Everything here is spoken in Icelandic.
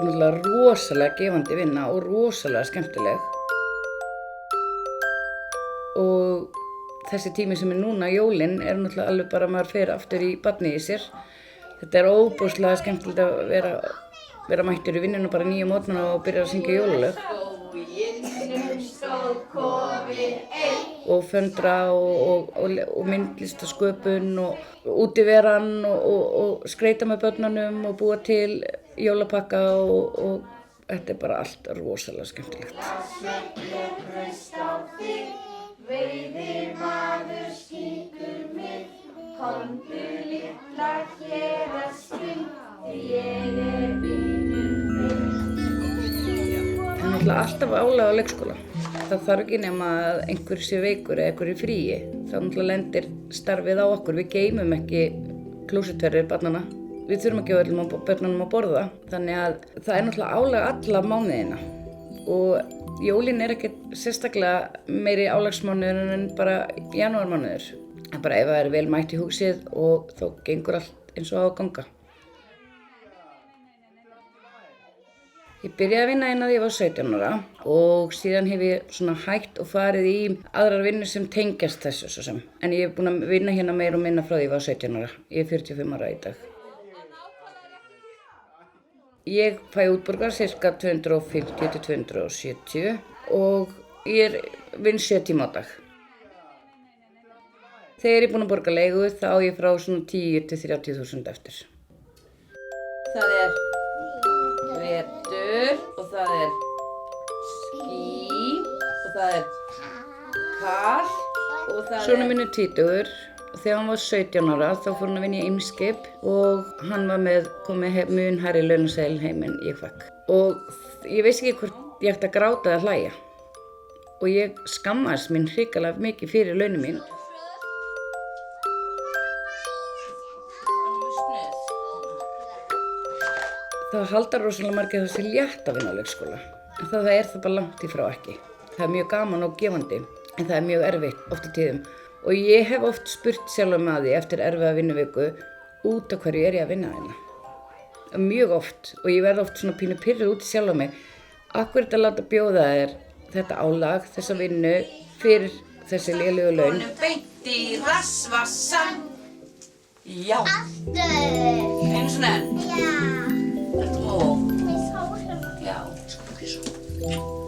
er náttúrulega rosalega gefandi vinna og rosalega skemmtileg. Og þessi tími sem núna, jólin, náttúrulega alveg bara maður fer aftur í barnið í sér. Þetta óbúslega skemmtilegt að vera mættur í vinnuna bara 9 morgna og byrja að syngja jólalög. Og föndra og myndlistasköpun og útiveran og skreita með börnunum og búa til jólapakka og þetta bara allt rosalega skemmtilegt. Veiðimaður skýtur mig, komdu litla hér að stund, því ég vinur þinn. Það náttúrulega alltaf álag á leikskóla. Það þarf ekki nema að einhver sé veikur eða einhver í fríi. Það náttúrulega lendir starfið á okkur. Við geymum ekki klósettverðir barnanna. Við þurfum að gefa öllum börnunum að borða. Þannig að það náttúrulega álag alla mánuðina. Og jólin ekkert sérstaklega meiri álagsmánuður en bara janúarmánuður. En bara ef það vel mætt í húsið og þá gengur allt eins og á að ganga. Ég byrjaði að vinna að ég var 17 ára og síðan hef ég svona hægt og farið í aðrar vinnur sem tengjast þessu svo sem. En ég búin að vinna hérna meira og minna frá því ég var 17 ára. Ég 45 ára í dag. Ég fæ útborgað cirka 250 til 270 og ég vinn 7 tíma á dag. Þegar ég er búin að borga leigu þá á ég frá svona 10 til 30.000 eftir. Það vetur og það ský og það kall og það Sonur minn 20 og þegar hann var 17 ára þá fór hann að vinna í Eimskip og hann var komið mun hærri launaseðil heim en ég fekk. Og ég veist ekki hvort ég ætti að gráta eða hlæja. Og ég skammaðist mín hrikalega mikið fyrir launum mín. Það halda rosalega margir þessi létt að vinna á leikskóla. En það það bara langt í frá ekki. Það mjög gaman og gefandi, en það mjög erfitt oft í tíðum. Og ég hef oft spurt sjálfa mig að því eftir erfiða vinnuviku út af hverju ég að vinna hérna. Mjög oft. Og ég verð oft svona pínu pirruð út í sjálfa mig. Af hverju þetta láta bjóða þér þetta álag, þessa vinnu, fyrir þessi lélegu laun. Honum beint í rassvassann. Já. Aftur. Einu svona enn. Já. Ertu móð? Mér sá hérna. Já, sko ekki svo.